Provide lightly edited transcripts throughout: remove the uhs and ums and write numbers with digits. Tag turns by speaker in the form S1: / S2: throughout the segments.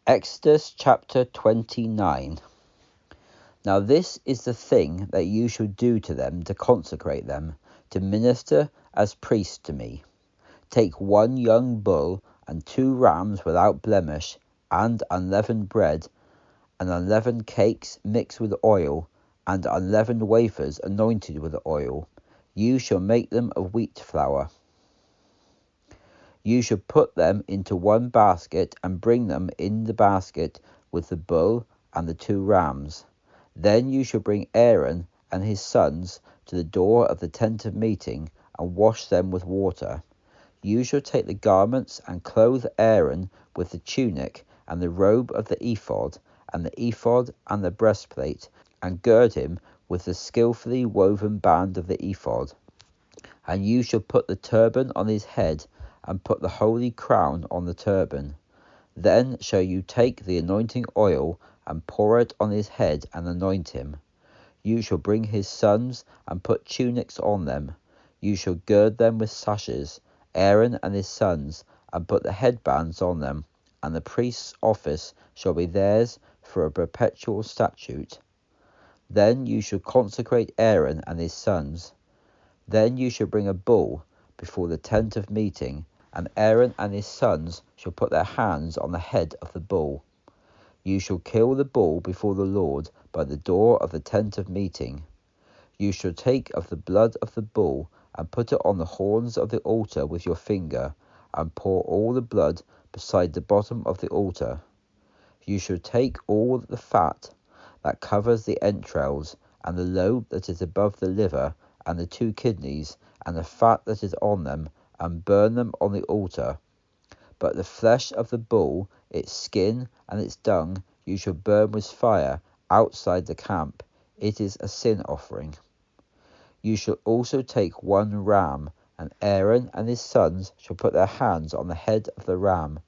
S1: Exodus chapter 29. Now this is the thing that you shall do to them to consecrate them, to minister as priests to me. Take 1 young bull and 2 rams without blemish, and unleavened bread, and unleavened cakes mixed with oil, and unleavened wafers anointed with oil. You shall make them of wheat flour. You shall put them into 1 basket, and bring them in the basket with the bull and the 2 rams. Then you shall bring Aaron and his sons to the door of the tent of meeting, and wash them with water. You shall take the garments and clothe Aaron with the tunic and the robe of the ephod, and the ephod and the breastplate, and gird him with the skillfully woven band of the ephod. And you shall put the turban on his head, and put the holy crown on the turban. Then shall you take the anointing oil, and pour it on his head, and anoint him. You shall bring his sons, and put tunics on them. You shall gird them with sashes, Aaron and his sons, and put the headbands on them, and the priest's office shall be theirs for a perpetual statute. Then you shall consecrate Aaron and his sons. Then you shall bring a bull before the tent of meeting, and Aaron and his sons shall put their hands on the head of the bull. You shall kill the bull before the Lord by the door of the tent of meeting. You shall take of the blood of the bull, and put it on the horns of the altar with your finger, and pour all the blood beside the bottom of the altar. You shall take all the fat that covers the entrails, and the lobe that is above the liver, and the 2 kidneys, and the fat that is on them, and burn them on the altar. But the flesh of the bull, its skin and its dung, you shall burn with fire outside the camp. It is a sin offering. You shall also take 1 ram, and Aaron and his sons shall put their hands on the head of the ram.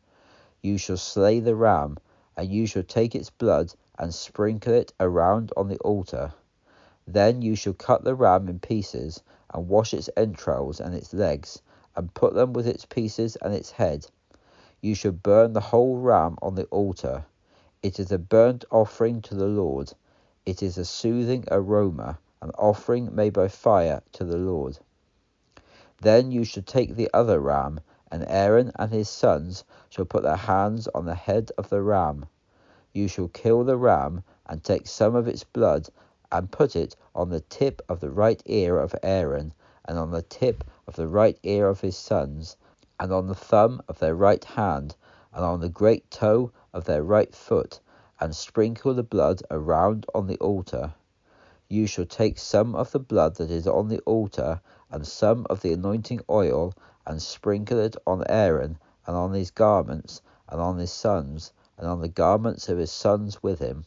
S1: You shall slay the ram, and you shall take its blood and sprinkle it around on the altar. Then you shall cut the ram in pieces, and wash its entrails and its legs, and put them with its pieces and its head. You shall burn the whole ram on the altar. It is a burnt offering to the Lord. It is a soothing aroma, an offering made by fire to the Lord. Then you shall take the other ram, and Aaron and his sons shall put their hands on the head of the ram. You shall kill the ram, and take some of its blood, and put it on the tip of the right ear of Aaron, and on the tip of the right ear of his sons, and on the thumb of their right hand, and on the great toe of their right foot, and sprinkle the blood around on the altar. You shall take some of the blood that is on the altar, and some of the anointing oil, and sprinkle it on Aaron, and on his garments, and on his sons, and on the garments of his sons with him.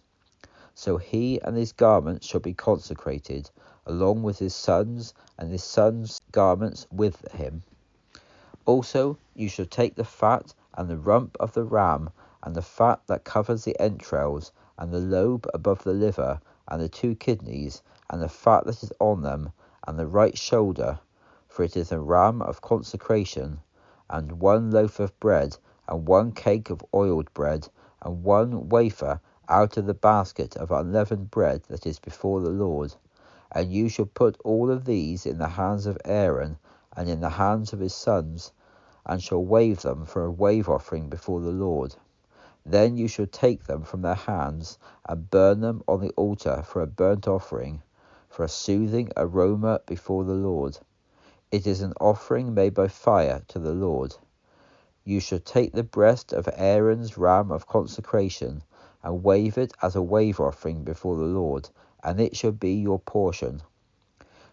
S1: So he and his garments shall be consecrated, along with his sons, and his sons' garments with him. Also you shall take the fat and the rump of the ram, and the fat that covers the entrails, and the lobe above the liver, and the 2 kidneys, and the fat that is on them, and the right shoulder, for it is a ram of consecration, and 1 loaf of bread, and 1 cake of oiled bread, and 1 wafer out of the basket of unleavened bread that is before the Lord. And you shall put all of these in the hands of Aaron, and in the hands of his sons, and shall wave them for a wave offering before the Lord. Then you shall take them from their hands, and burn them on the altar for a burnt offering, for a soothing aroma before the Lord. It is an offering made by fire to the Lord. You shall take the breast of Aaron's ram of consecration, and wave it as a wave offering before the Lord, and it shall be your portion.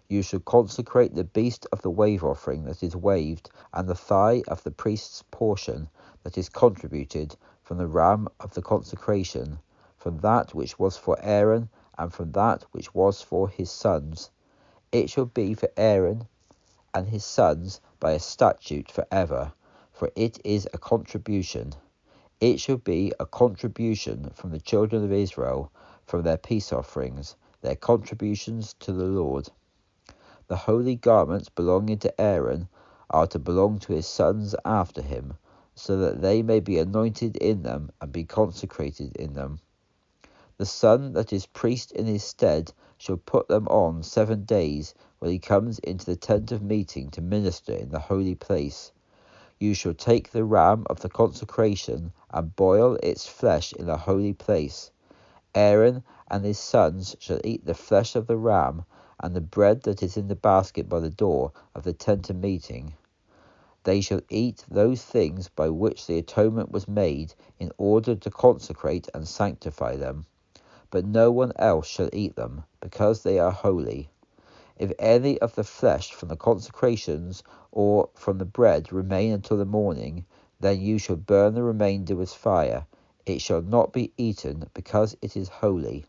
S1: You shall consecrate the beast of the wave offering that is waved, and the thigh of the priest's portion that is contributed from the ram of the consecration, from that which was for Aaron, and from that which was for his sons. It shall be for Aaron and his sons by a statute for ever, for it is a contribution. It shall be a contribution from the children of Israel, from their peace offerings, their contributions to the Lord. The holy garments belonging to Aaron are to belong to his sons after him. so that they may be anointed in them and be consecrated in them. The son that is priest in his stead shall put them on 7 days when he comes into the tent of meeting to minister in the holy place. You shall take the ram of the consecration and boil its flesh in the holy place. Aaron and his sons shall eat the flesh of the ram and the bread that is in the basket by the door of the tent of meeting. They shall eat those things by which the atonement was made in order to consecrate and sanctify them. But no one else shall eat them, because they are holy. If any of the flesh from the consecrations or from the bread remain until the morning, then you shall burn the remainder with fire. It shall not be eaten, because it is holy.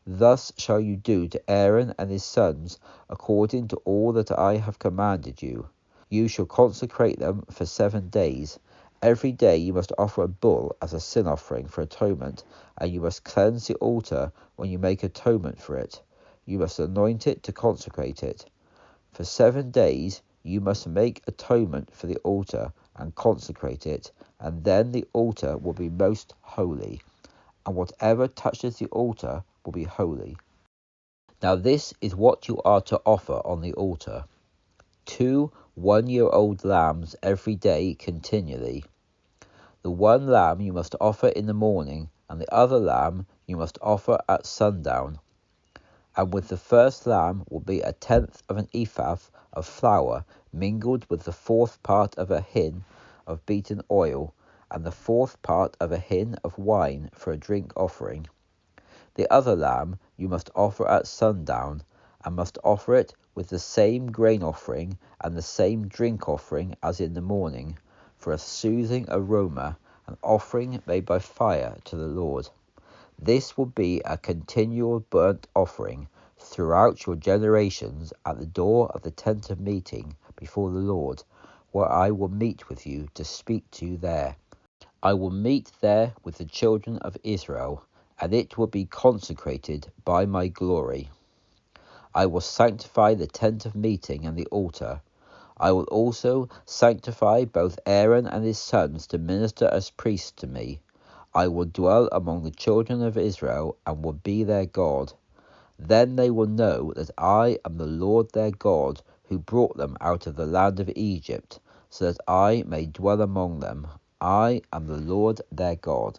S1: Thus shall you do to Aaron and his sons, according to all that I have commanded you. You shall consecrate them for 7 days. Every day you must offer a bull as a sin offering for atonement, and you must cleanse the altar when you make atonement for it. You must anoint it to consecrate it. For 7 days you must make atonement for the altar and consecrate it, and then the altar will be most holy, and whatever touches the altar will be holy. Now this is what you are to offer on the altar: 2 one-year-old lambs every day continually. The one lamb you must offer in the morning, and the other lamb you must offer at sundown. And with the first lamb will be 1/10 of an ephah of flour mingled with the 4th part of a hin of beaten oil, and the 4th part of a hin of wine for a drink offering. The other lamb you must offer at sundown, and must offer it with the same grain offering and the same drink offering as in the morning, for a soothing aroma, an offering made by fire to the Lord. This will be a continual burnt offering throughout your generations at the door of the tent of meeting before the Lord, where I will meet with you to speak to you there. I will meet there with the children of Israel, and it will be consecrated by my glory. I will sanctify the tent of meeting and the altar. I will also sanctify both Aaron and his sons to minister as priests to me. I will dwell among the children of Israel and will be their God. Then they will know that I am the Lord their God, who brought them out of the land of Egypt, so that I may dwell among them. I am the Lord their God.